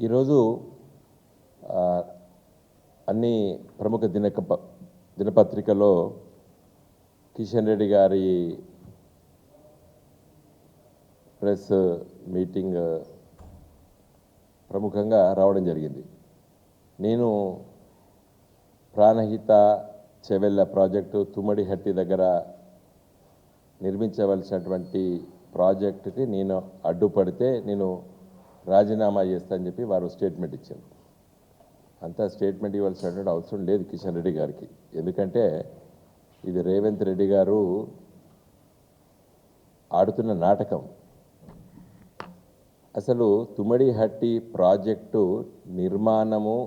ఈరోజు అన్ని ప్రముఖ దినపత్రికలో కిషన్ రెడ్డి గారి ప్రెస్ మీటింగ్ ప్రముఖంగా రావడం జరిగింది. నేను ప్రాణహిత చెవెళ్ళ ప్రాజెక్టు తుమ్మడిహట్టి దగ్గర నిర్మించవలసినటువంటి ప్రాజెక్టుకి నేను అడ్డుపడితే నేను రాజీనామా చేస్తానని చెప్పి వారు స్టేట్మెంట్ ఇచ్చారు. అంతా స్టేట్మెంట్ ఇవ్వాల్సినటువంటి అవసరం లేదు కిషన్ రెడ్డి గారికి. ఎందుకంటే ఇది రేవంత్ రెడ్డి గారు ఆడుతున్న నాటకం. అసలు తుమ్మడిహట్టి ప్రాజెక్టు నిర్మాణము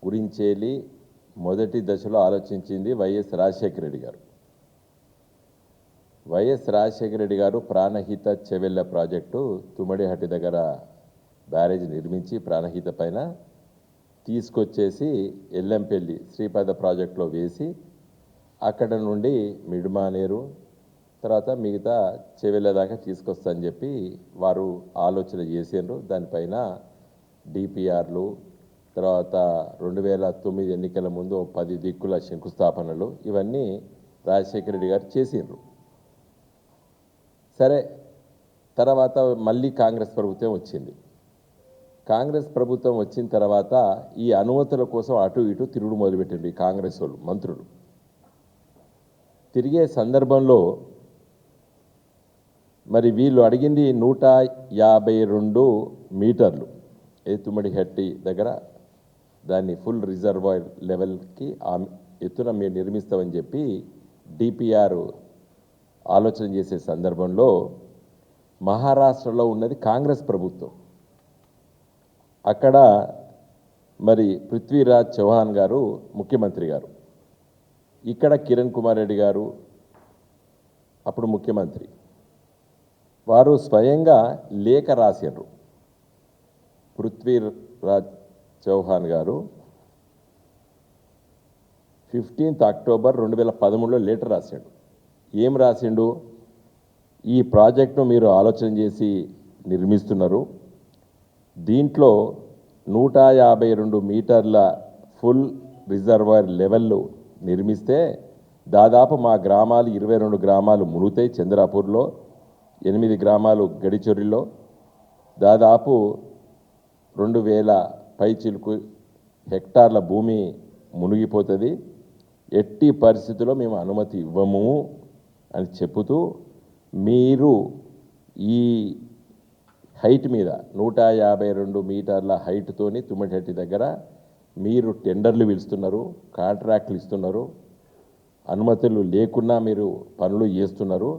గురించేలి మొదటి దశలో ఆలోచించింది వైఎస్ రాజశేఖర రెడ్డి గారు. వైఎస్ రాజశేఖర రెడ్డి గారు ప్రాణహిత చెవెళ్ళ ప్రాజెక్టు తుమ్మడిహట్టి దగ్గర బ్యారేజ్ నిర్మించి ప్రాణహిత పైన తీసుకొచ్చేసి ఎల్లంపల్లి శ్రీపాద ప్రాజెక్టులో వేసి అక్కడ నుండి మిడ్మానేరు తర్వాత మిగతా చెవెళ్ళ దాకా తీసుకొస్తానని చెప్పి వారు ఆలోచన చేసిండ్రు. దానిపైన డిపిఆర్లు తర్వాత 2009 ఎన్నికల ముందు 10 దిక్కుల శంకుస్థాపనలు ఇవన్నీ రాజశేఖర రెడ్డి గారు చేసిండ్రు. సరే, తర్వాత మళ్ళీ కాంగ్రెస్ ప్రభుత్వం వచ్చింది. కాంగ్రెస్ ప్రభుత్వం వచ్చిన తర్వాత ఈ అనుమతుల కోసం అటు ఇటు తిరుగుడు మొదలుపెట్టిండ్రు ఈ కాంగ్రెస్ వాళ్ళు మంత్రులు. తిరిగే సందర్భంలో మరి వీళ్ళు అడిగింది 152 మీటర్లు తుమ్మడిహట్టి దగ్గర దాన్ని ఫుల్ రిజర్వాయర్ లెవెల్కి ఎత్తున మేము నిర్మిస్తామని చెప్పి డిపిఆర్ ఆలోచన చేసే సందర్భంలో మహారాష్ట్రలో ఉన్నది కాంగ్రెస్ ప్రభుత్వం. అక్కడ మరి పృథ్వీరాజ్ చౌహాన్ గారు ముఖ్యమంత్రి గారు, ఇక్కడ కిరణ్ కుమార్ రెడ్డి గారు అప్పుడు ముఖ్యమంత్రి. వారు స్వయంగా లేఖ రాశారు. పృథ్వీరాజ్ చౌహాన్ గారు 15 అక్టోబర్ 2013లో లెటర్ రాశాడు. ఏం రాసిండు? ఈ ప్రాజెక్టును మీరు ఆలోచన చేసి నిర్మిస్తున్నారు, దీంట్లో 152 మీటర్ల ఫుల్ రిజర్వాయర్ లెవెల్లో నిర్మిస్తే దాదాపు మా గ్రామాలు 22 గ్రామాలు మునుగుతాయి. చంద్రాపూర్లో 8 గ్రామాలు గడిచొరిలో దాదాపు 2000 పైచిలుకు హెక్టార్ల భూమి మునిగిపోతుంది. ఎట్టి పరిస్థితుల్లో మేము అనుమతి ఇవ్వము అని చెబుతూ మీరు ఈ హైట్ మీద 152 మీటర్ల హైట్తోని తుమ్మడిహట్టి దగ్గర మీరు టెండర్లు పిలుస్తున్నారు, కాంట్రాక్టులు ఇస్తున్నారు, అనుమతులు లేకున్నా మీరు పనులు చేస్తున్నారు.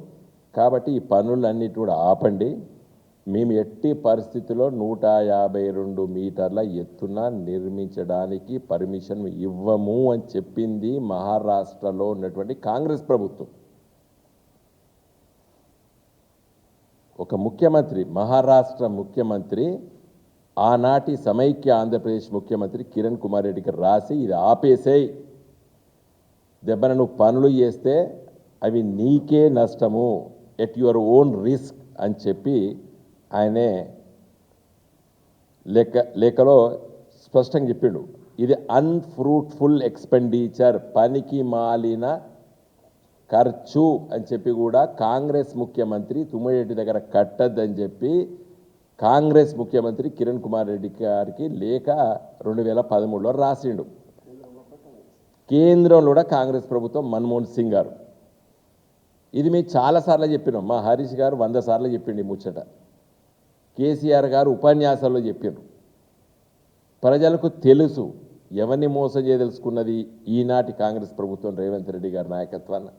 కాబట్టి ఈ పనులన్నిటి కూడా ఆపండి. మేము ఎట్టి పరిస్థితుల్లో 152 మీటర్ల ఎత్తున నిర్మించడానికి పర్మిషన్ ఇవ్వము అని చెప్పింది మహారాష్ట్రలో ఉన్నటువంటి కాంగ్రెస్ ప్రభుత్వం. ఒక ముఖ్యమంత్రి, మహారాష్ట్ర ముఖ్యమంత్రి, ఆనాటి సమైక్య ఆంధ్రప్రదేశ్ ముఖ్యమంత్రి కిరణ్ కుమార్ రెడ్డికి రాసి ఇది ఆపేసేయి, దెబ్బన నువ్వు పనులు చేస్తే అవి నీకే నష్టము, ఎట్ యువర్ ఓన్ రిస్క్ అని చెప్పి ఆయనే లేఖలో స్పష్టంగా చెప్పిండు. ఇది అన్ఫ్రూట్ఫుల్ ఎక్స్పెండిచర్, పనికి మాలిన ఖర్చు అని చెప్పి కూడా కాంగ్రెస్ ముఖ్యమంత్రి తుమ్మడిహట్టి దగ్గర కట్టద్దని చెప్పి కాంగ్రెస్ ముఖ్యమంత్రి కిరణ్ కుమార్ రెడ్డి గారికి లేఖ 2013లో రాసిండు. కేంద్రంలో కూడా కాంగ్రెస్ ప్రభుత్వం మన్మోహన్ సింగ్ గారు, ఇది మేము చాలాసార్లు చెప్పినాం. మా హరీష్ గారు 100 సార్లు చెప్పిండు ఈ ముచ్చట. కేసీఆర్ గారు ఉపన్యాసాల్లో చెప్పిండ్రు. ప్రజలకు తెలుసు ఎవరిని మోసం చేయదలుచుకున్నది ఈనాటి కాంగ్రెస్ ప్రభుత్వం రేవంత్ రెడ్డి గారి నాయకత్వాన్ని.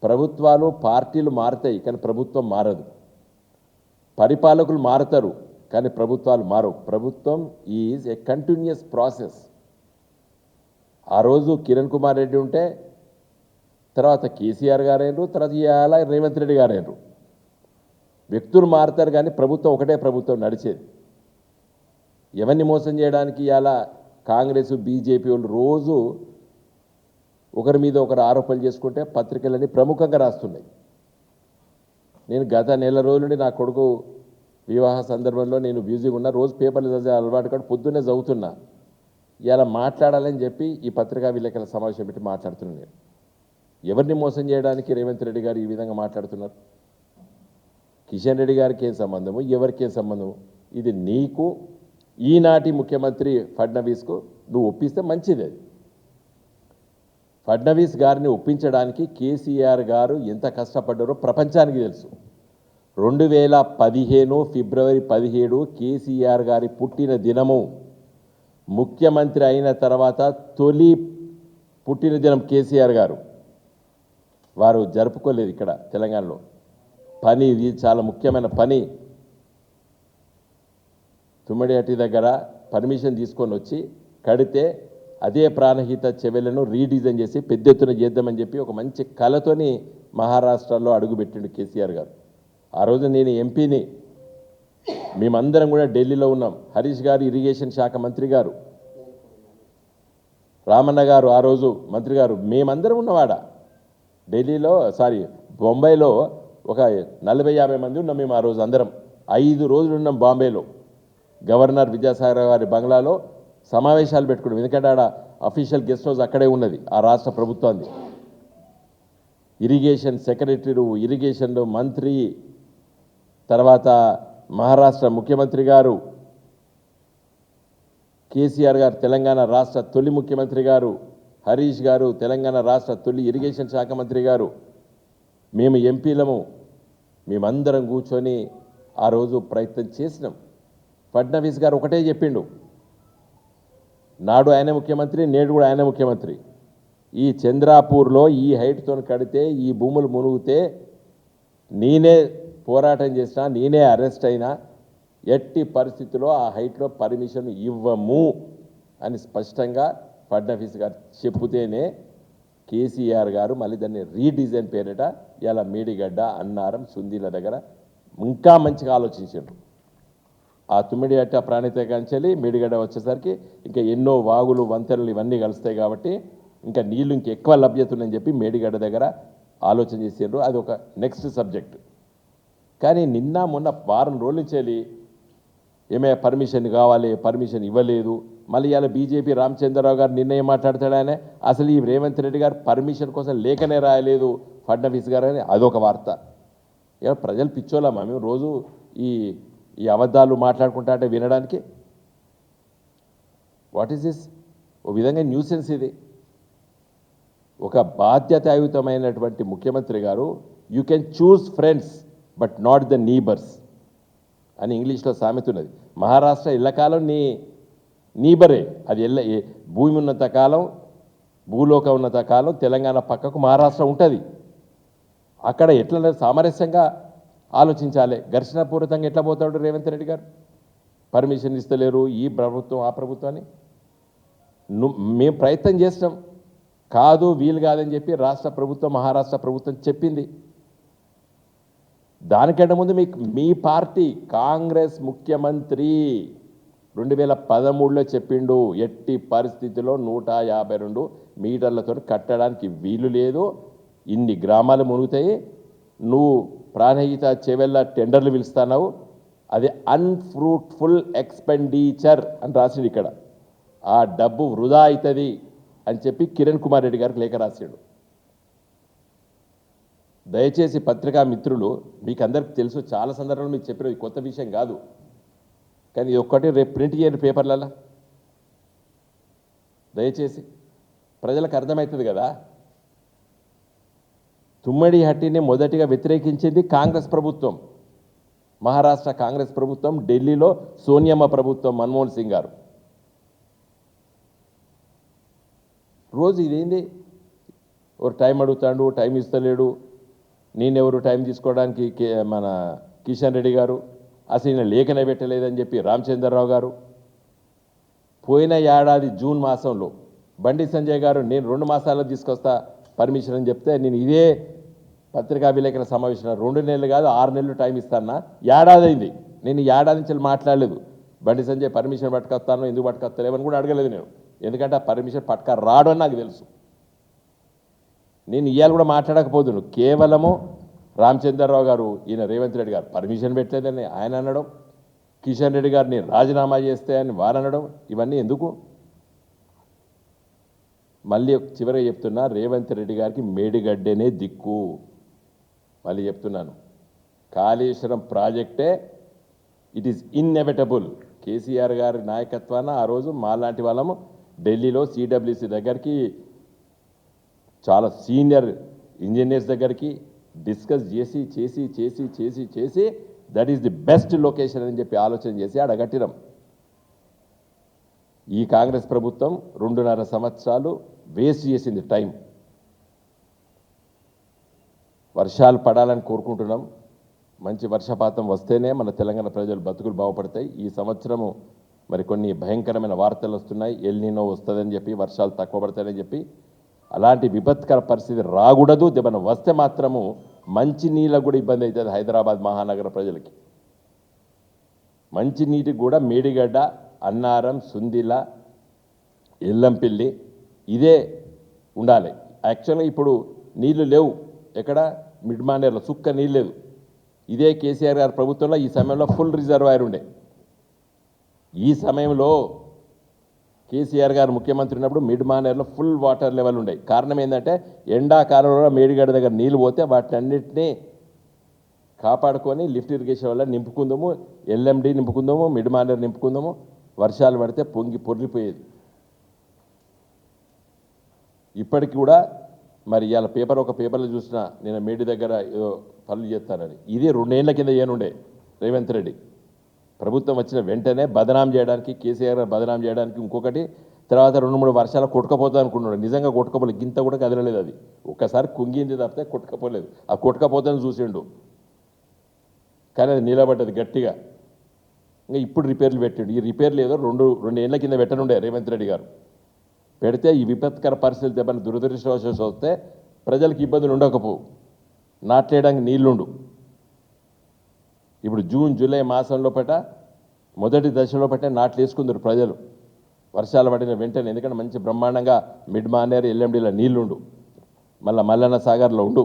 ప్రభుత్వాలు పార్టీలు మారుతాయి కానీ ప్రభుత్వం మారదు. పరిపాలకులు మారుతారు కానీ ప్రభుత్వాలు మారవు. ప్రభుత్వం ఈజ్ ఏ కంటిన్యూస్ ప్రాసెస్. ఆ రోజు కిరణ్ కుమార్ రెడ్డి ఉంటే తర్వాత కేసీఆర్ గారైనరు, తర్వాత ఇవాళ రేవంత్ రెడ్డి గారైనరు. వ్యక్తులు మారుతారు కానీ ప్రభుత్వం ఒకటే ప్రభుత్వం నడిచేది. ఎవరిని మోసం చేయడానికి ఇవాళ కాంగ్రెస్ బీజేపీ వాళ్ళు రోజు ఒకరి మీద ఒకరు ఆరోపణలు చేసుకుంటే పత్రికలన్నీ ప్రముఖంగా రాస్తున్నాయి. నేను గత నెల రోజుల నుండి నా కొడుకు వివాహ సందర్భంలో నేను బిజీగా ఉన్నా, రోజు పేపర్లు చదివే అలవాటు కాదు, పొద్దున్నే చదువుతున్నా. ఇలా మాట్లాడాలని చెప్పి ఈ పత్రికా విలేకరుల సమావేశం పెట్టి మాట్లాడుతున్నాను నేను. ఎవరిని మోసం చేయడానికి రేవంత్ రెడ్డి గారు ఈ విధంగా మాట్లాడుతున్నారు? కిషన్ రెడ్డి గారికి ఏం సంబంధము, ఎవరికి ఏం సంబంధము? ఇది నీకు ఈనాటి ముఖ్యమంత్రి ఫడ్నవీస్కు నువ్వు ఒప్పిస్తే మంచిది. అది ఫడ్నవీస్ గారిని ఒప్పించడానికి కేసీఆర్ గారు ఎంత కష్టపడ్డారో ప్రపంచానికి తెలుసు. 2015 ఫిబ్రవరి 17 కేసీఆర్ గారి పుట్టిన దినము. ముఖ్యమంత్రి అయిన తర్వాత తొలి పుట్టిన దినం కేసీఆర్ గారు. వారు జరుపుకోలేదు ఇక్కడ తెలంగాణలో. పని ఇది చాలా ముఖ్యమైన పని. తుమ్మడిహట్టి దగ్గర పర్మిషన్ తీసుకొని వచ్చి కడితే అదే ప్రాణహిత చెవెలను రీడిజైన్ చేసి పెద్ద ఎత్తున చేద్దామని చెప్పి ఒక మంచి కళతోని మహారాష్ట్రలో అడుగుపెట్టిండు కేసీఆర్ గారు. ఆ రోజు నేను ఎంపీని, మేమందరం కూడా ఢిల్లీలో ఉన్నాం. హరీష్ గారు ఇరిగేషన్ శాఖ మంత్రి గారు, రామన్న గారు ఆ రోజు మంత్రి గారు, మేమందరం ఉన్నవాడ ఢిల్లీలో, బొంబాయిలో ఒక 40-50 మంది ఉన్నాం మేము ఆ రోజు అందరం. 5 రోజులు ఉన్నాం బాంబేలో. గవర్నర్ విద్యాసాగర్ గారి బంగ్లాలో సమావేశాలు పెట్టుకున్నాం. ఎందుకంటే ఆడ అఫీషియల్ గెస్ట్ హౌస్ అక్కడే ఉన్నది ఆ రాష్ట్ర ప్రభుత్వాన్ని. ఇరిగేషన్ సెక్రటరీ, ఇరిగేషన్ మంత్రి, తర్వాత మహారాష్ట్ర ముఖ్యమంత్రి గారు, కేసీఆర్ గారు తెలంగాణ రాష్ట్ర తొలి ముఖ్యమంత్రి గారు, హరీష్ గారు తెలంగాణ రాష్ట్ర తొలి ఇరిగేషన్ శాఖ మంత్రి గారు, మేము ఎంపీలము, మేమందరం కూర్చొని ఆ రోజు ప్రయత్నం చేసినాం. ఫడ్నవీస్ గారు ఒకటే చెప్పిండు, నాడు ఆయన ముఖ్యమంత్రి, నేడు కూడా ఆయన ముఖ్యమంత్రి. ఈ చంద్రాపూర్లో ఈ హైట్తో కడితే ఈ భూములు మునుగుతే నేనే పోరాటం చేసినా, నేనే అరెస్ట్ అయినా, ఎట్టి పరిస్థితుల్లో ఆ హైట్లో పర్మిషన్ ఇవ్వము అని స్పష్టంగా ఫడ్నవీస్ గారు చెప్పుతేనే కేసీఆర్ గారు మళ్ళీ దాన్ని రీడిజైన్ పేరిట ఇలా మేడిగడ్డ, అన్నారం, సుందీల దగ్గర ఇంకా మంచిగా ఆలోచించారు. ఆ తుమ్మిడిగట్ట ప్రాణిత కంచెలి మేడిగడ్డ వచ్చేసరికి ఇంకా ఎన్నో వాగులు, వంతెనలు ఇవన్నీ కలుస్తాయి కాబట్టి ఇంకా నీళ్లు ఇంకెక్కువ లభ్యత ఉందని చెప్పి మేడిగడ్డ దగ్గర ఆలోచన చేసారు. అది ఒక నెక్స్ట్ సబ్జెక్ట్. కానీ నిన్న మొన్న వారం రోజుల నుంచి ఏమే పర్మిషన్ కావాలి, పర్మిషన్ ఇవ్వలేదు. మళ్ళీ ఇలా బీజేపీ రామచంద్రరావు గారు నిన్న ఏం మాట్లాడతాడనే, అసలు ఈ రేవంత్ రెడ్డి గారు పర్మిషన్ కోసం లేఖనే రాయలేదు ఫడ్నవీస్ గారు అని అదొక వార్త. ఇక ప్రజలు పిచ్చోళ్ళమా మేము రోజు ఈ అబద్ధాలు మాట్లాడుకుంటా అంటే వినడానికి? What is this? ఓ విధంగా న్యూసెన్స్ ఇది. ఒక బాధ్యతాయుతమైనటువంటి ముఖ్యమంత్రి గారు, you can choose friends but not the neighbours అని ఇంగ్లీష్లో సామెత ఉన్నది. మహారాష్ట్ర ఇళ్ళకాలం నీబరే. అది భూమి ఉన్నంత కాలం, భూలోకం ఉన్నంత కాలం తెలంగాణ పక్కకు మహారాష్ట్ర ఉంటుంది. అక్కడ ఎట్లా సామరస్యంగా ఆలోచించాలి. ఘర్షణపూరితంగా ఎట్లా పోతాడు రేవంత్ రెడ్డి గారు? పర్మిషన్ ఇస్తలేరు ఈ ప్రభుత్వం ఆ ప్రభుత్వాన్ని. మేము ప్రయత్నం చేస్తాం, కాదు వీలు కాదని చెప్పి రాష్ట్ర ప్రభుత్వం, మహారాష్ట్ర ప్రభుత్వం చెప్పింది. దానికంటే ముందు మీ పార్టీ కాంగ్రెస్ ముఖ్యమంత్రి 2013లో చెప్పిండు, ఎట్టి పరిస్థితిలో 152 మీటర్లతో కట్టడానికి వీలు లేదు, ఇన్ని గ్రామాలు మునుగుతాయి, నువ్వు ప్రాణహిత చెవెళ్ళ టెండర్లు పిలుస్తున్నావు, అది అన్ఫ్రూట్ఫుల్ ఎక్స్పెండిచర్ అని రాసిండు ఇక్కడ. ఆ డబ్బు వృధా అవుతుంది అని చెప్పి కిరణ్ కుమార్ రెడ్డి గారికి లేఖ రాశాడు. దయచేసి పత్రికా మిత్రులు, మీకు అందరికీ తెలుసు, చాలా సందర్భాలు మీకు చెప్పిన కొత్త విషయం కాదు, కానీ ఇది ఒక్కటి రేపు ప్రింట్ చేయండి పేపర్లలో. దయచేసి ప్రజలకు అర్థమవుతుంది కదా. తుమ్మడిహట్టిని మొదటిగా వ్యతిరేకించింది కాంగ్రెస్ ప్రభుత్వం, మహారాష్ట్ర కాంగ్రెస్ ప్రభుత్వం, ఢిల్లీలో సోనియమ్మ ప్రభుత్వం, మన్మోహన్ సింగ్ గారు. రోజు ఇదేంది, ఒక టైం అడుగుతాడు, టైం ఇస్తలేడు, నేనెవరు టైం తీసుకోవడానికి, మన కిషన్ రెడ్డి గారు అసలు ఈయన లేఖనే పెట్టలేదని చెప్పి రామచంద్రరావు గారు. పోయిన ఏడాది జూన్ మాసంలో బండి సంజయ్ గారు నేను 2 మాసాల్లో తీసుకొస్తా పర్మిషన్ అని చెప్తే, నేను ఇదే పత్రికా విలేకరుల సమావేశంలో 2 నెలలు కాదు 6 నెలలు టైం ఇస్తానా, ఏడాది అయింది, నేను ఏడాది నుంచి మాట్లాడలేదు. బండి సంజయ్ పర్మిషన్ పట్టుకొస్తాను, ఎందుకు పట్టుకొస్తలేమని కూడా అడగలేదు నేను, ఎందుకంటే ఆ పర్మిషన్ పట్టుక రాడు అని నాకు తెలుసు. నేను ఇవాళ కూడా మాట్లాడకపోదును, కేవలము రామచంద్రరావు గారు, ఈయన రేవంత్ రెడ్డి గారు పర్మిషన్ పెట్టలేదని ఆయన అనడం, కిషన్ రెడ్డి గారిని రాజీనామా చేస్తే అని వారనడం ఇవన్నీ ఎందుకు? మళ్ళీ చివరిగా చెప్తున్నా, రేవంత్ రెడ్డి గారికి మేడిగడ్డనే దిక్కు. మళ్ళీ చెప్తున్నాను, కాళేశ్వరం ప్రాజెక్టే ఇట్ ఈస్ ఇన్ఎవిటబుల్. కేసీఆర్ గారి నాయకత్వాన ఆ రోజు మాలాంటి వాళ్ళము ఢిల్లీలో సిడబ్ల్యూసి దగ్గరికి, చాలా సీనియర్ ఇంజనీర్స్ దగ్గరికి డిస్కస్ చేసి చేసి చేసి చేసి చేసి that is the best location అని చెప్పి ఆలోచన చేసి అడగట్టినాం. ఈ కాంగ్రెస్ ప్రభుత్వం 2.5 సంవత్సరాలు వేస్ట్ చేసింది టైం. వర్షాలు పడాలని కోరుకుంటున్నాం. మంచి వర్షపాతం వస్తేనే మన తెలంగాణ ప్రజలు బతుకులు బాగుపడతాయి. ఈ సంవత్సరము మరి కొన్ని భయంకరమైన వార్తలు వస్తున్నాయి, ఎల్ నీనో వస్తుందని చెప్పి, వర్షాలు తక్కువ పడతాయని చెప్పి. అలాంటి విపత్కర పరిస్థితి రాకూడదు. ఏమైనా వస్తే మాత్రము మంచి నీళ్ళకు కూడా ఇబ్బంది అవుతుంది హైదరాబాద్ మహానగర ప్రజలకి. మంచి నీటికి కూడా మేడిగడ్డ, అన్నారం, సుందిల, ఎల్లంపల్లి ఇదే ఉండాలి. యాక్చువల్గా ఇప్పుడు నీళ్లు లేవు, ఎక్కడ మిడ్ మానేర్లో సుక్క నీళ్ళు లేదు. ఇదే కేసీఆర్ గారి ప్రభుత్వంలో ఈ సమయంలో ఫుల్ రిజర్వాయర్ ఉండే. ఈ సమయంలో కేసీఆర్ గారు ముఖ్యమంత్రి ఉన్నప్పుడు మిడ్ మానేర్లో ఫుల్ వాటర్ లెవెల్ ఉండే. కారణం ఏంటంటే ఎండాకాలంలో మేడిగడ్డ దగ్గర నీళ్ళు పోతే వాటిని అన్నింటినీ కాపాడుకొని లిఫ్ట్ ఇరిగేషన్ వల్ల నింపుకుందాము, ఎల్ఎండి నింపుకుందాము, మిడ్ మానేర్ నింపుకుందాము. వర్షాలు పడితే పొర్లిపోయేది. ఇప్పటికి కూడా మరి ఇవాళ ఒక పేపర్లో చూసినా, నేను మేడి దగ్గర ఏదో పనులు చేస్తానని. ఇది 2 ఏళ్ల కింద ఏనుండే రేవంత్ రెడ్డి ప్రభుత్వం వచ్చిన వెంటనే బదనాం చేయడానికి, కేసీఆర్ బదనాం చేయడానికి. ఇంకొకటి తర్వాత 2-3 వర్షాలు కొట్టుకపోతా అనుకున్నాడు. నిజంగా కొట్టుకపోలేదు, గింత కూడా కదలలేదు. అది ఒక్కసారి కుంగింది తప్పితే కొట్టుకపోలేదు. ఆ కొట్టుకపోతాను చూసిండు, కానీ అది నిలబడ్డది గట్టిగా. ఇంకా ఇప్పుడు రిపేర్లు పెట్టిండు. ఈ రిపేర్లు ఏదో 2 ఏళ్ల కింద పెట్టనుండే రేవంత్ రెడ్డి గారు. పెడితే ఈ విపత్కర పరిస్థితులు దెబ్బని దురదృష్టవశాత్తు వస్తే ప్రజలకు ఇబ్బందులు ఉండకపోవు, నాట్లేయడానికి నీళ్లుండు. ఇప్పుడు జూన్ జూలై మాసంలో మొదటి దశలో నాట్లు వేసుకుందరు ప్రజలు వర్షాలు పడిన వెంటనే. ఎందుకంటే మంచి బ్రహ్మాండంగా మిడ్ మానేర్, ఎల్ఎండిలో నీళ్లుండు, మళ్ళీ మల్లన్న సాగర్లో ఉండు,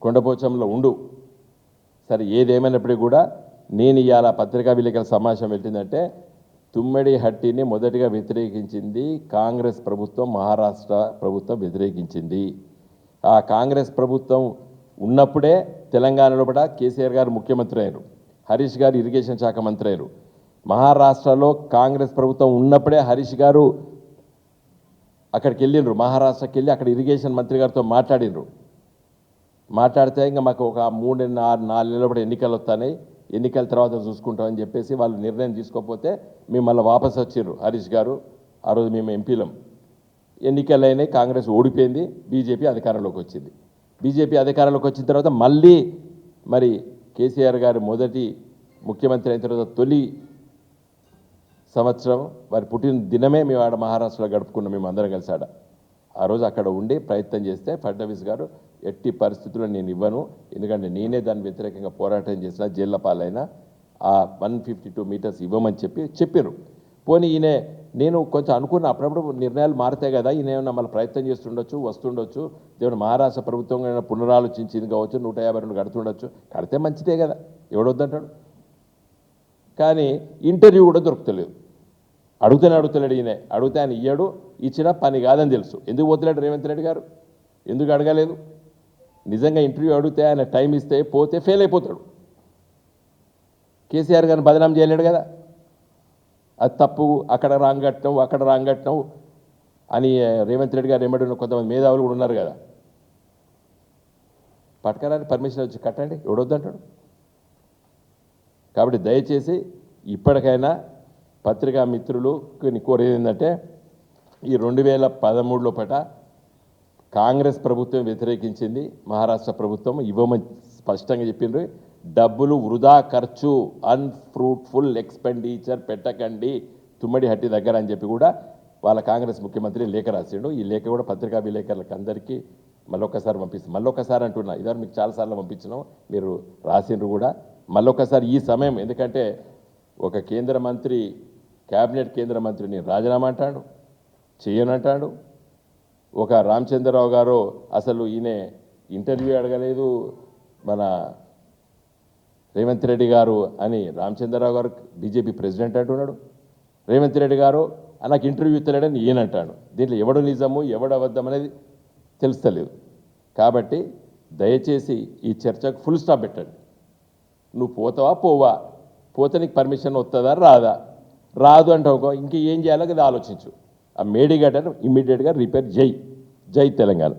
కొండపోచంలో ఉండు. సరే, ఏదేమైనప్పటికీ కూడా నేను ఇవాళ పత్రికా విలేకరుల సమావేశం పెట్టిందంటే, తుమ్మిడి హట్టిని మొదటిగా వ్యతిరేకించింది కాంగ్రెస్ ప్రభుత్వం, మహారాష్ట్ర ప్రభుత్వం వ్యతిరేకించింది. ఆ కాంగ్రెస్ ప్రభుత్వం ఉన్నప్పుడే తెలంగాణలో కూడా కేసీఆర్ గారు ముఖ్యమంత్రి అయ్యారు, హరీష్ గారు ఇరిగేషన్ శాఖ మంత్రి అయ్యారు. మహారాష్ట్రలో కాంగ్రెస్ ప్రభుత్వం ఉన్నప్పుడే హరీష్ గారు అక్కడికి వెళ్ళిండ్రు, మహారాష్ట్రకి వెళ్ళి అక్కడ ఇరిగేషన్ మంత్రి గారితో మాట్లాడితే ఇంకా మాకు ఒక 3-4 నెలల కూడా ఎన్నికలు వస్తున్నాయి, ఎన్నికల తర్వాత చూసుకుంటామని చెప్పేసి వాళ్ళు నిర్ణయం తీసుకోకపోతే మేము మళ్ళీ వాపసు వచ్చిండ్రు హరీష్ గారు. ఆ రోజు మేము ఎంపీలం. ఎన్నికలు అయినాయి, కాంగ్రెస్ ఓడిపోయింది, బీజేపీ అధికారంలోకి వచ్చింది. బీజేపీ అధికారంలోకి వచ్చిన తర్వాత మళ్ళీ మరి కేసీఆర్ గారు మొదటి ముఖ్యమంత్రి అయిన తర్వాత తొలి సంవత్సరం వారి పుట్టిన దినమే మేము ఆడ మహారాష్ట్రలో గడుపుకున్నాం. మేము అందరం కలిసి ఆ రోజు అక్కడ ఉండి ప్రయత్నం చేస్తే ఫడ్నవీస్ గారు ఎట్టి పరిస్థితుల్లో నేను ఇవ్వను, ఎందుకంటే నేనే దాని వ్యతిరేకంగా పోరాటం చేసిన, జైళ్ళ పాలైనా, ఆ 152 మీటర్స్ ఇవ్వమని చెప్పారు. పోనీ నేను కొంచెం అనుకున్న అప్పుడప్పుడు నిర్ణయాలు మారుతాయి కదా, ఈయన ఏమన్నా మళ్ళీ ప్రయత్నం చేస్తుండొచ్చు, వస్తుండొచ్చు, దేవుడు మహారాష్ట్ర ప్రభుత్వం పునరాలోచించింది కావచ్చు, 152 కడుతుండొచ్చు, కడితే మంచిదే కదా, ఎవడొద్దంటాడు. కానీ ఇంటర్వ్యూ కూడా దొరుకుతలేదు. అడుగుతలేడు ఈయన. అడిగితే ఆయన ఇయ్యాడు, ఇచ్చిన పని కాదని తెలుసు. ఎందుకు పోతలేడు రేవంత్ రెడ్డి గారు? ఎందుకు అడగలేదు? నిజంగా ఇంటర్వ్యూ అడిగితే ఆయన టైం ఇస్తే పోతే ఫెయిల్ అయిపోతాడు. కేసీఆర్ గారిని బదనాం చేయలేడు కదా, అది తప్పు, అక్కడ రాంగట్నం అని రేవంత్ రెడ్డి గారు ఏమడిన కొంతమంది మేధావులు కూడా ఉన్నారు కదా. పట్టుకరాని పర్మిషన్ వచ్చి కట్టండి, ఎవడొద్దంటాడు. కాబట్టి దయచేసి ఇప్పటికైనా పత్రికా మిత్రులు కోరేది ఏంటంటే, ఈ 2013లో కాంగ్రెస్ ప్రభుత్వం వ్యతిరేకించింది, మహారాష్ట్ర ప్రభుత్వం ఇవ్వమని స్పష్టంగా చెప్పిండ్రు. డబ్బులు వృధా ఖర్చు, అన్ఫ్రూట్ఫుల్ ఎక్స్పెండిచర్ పెట్టకండి తుమ్మడి హట్టి దగ్గర అని చెప్పి కూడా వాళ్ళ కాంగ్రెస్ ముఖ్యమంత్రి లేఖ రాసిండు. ఈ లేఖ కూడా పత్రికా విలేకరులకు అందరికీ మళ్ళొక్కసారి పంపిస్తాం. మళ్ళొక్కసారి అంటున్నా, ఇదివరకు మీకు చాలాసార్లు పంపించినాం, మీరు రాసిండ్రు కూడా. మళ్ళొక్కసారి ఈ సమయం, ఎందుకంటే ఒక కేంద్ర మంత్రి, క్యాబినెట్ కేంద్ర మంత్రిని రాజీనామా అంటాడు, చేయనంటాడు. ఒక రామచంద్రరావు గారు అసలు ఈయన ఇంటర్వ్యూ అడగలేదు, మన రేవంత్ రెడ్డి గారు అని రామచంద్రరావు గారు బీజేపీ ప్రెసిడెంట్ అంటున్నాడు. రేవంత్ రెడ్డి గారు నాకు ఇంటర్వ్యూ ఇస్తలేడని ఈయన అంటాడు. దీంట్లో ఎవడు నిజము ఎవడు అబద్ధం అనేది తెలుస్తలేదు. కాబట్టి దయచేసి ఈ చర్చకు ఫుల్ స్టాప్ పెట్టండి. నువ్వు పోతావా పోవా, పోతే నీకు పర్మిషన్ వస్తుందా రాదా, రాదు అంటావు ఇంక ఏం చేయాలో అది ఆలోచించు. ఆ మేడిగడ్డను ఇమ్మీడియట్గా రిపేర్ జై తెలంగాణ.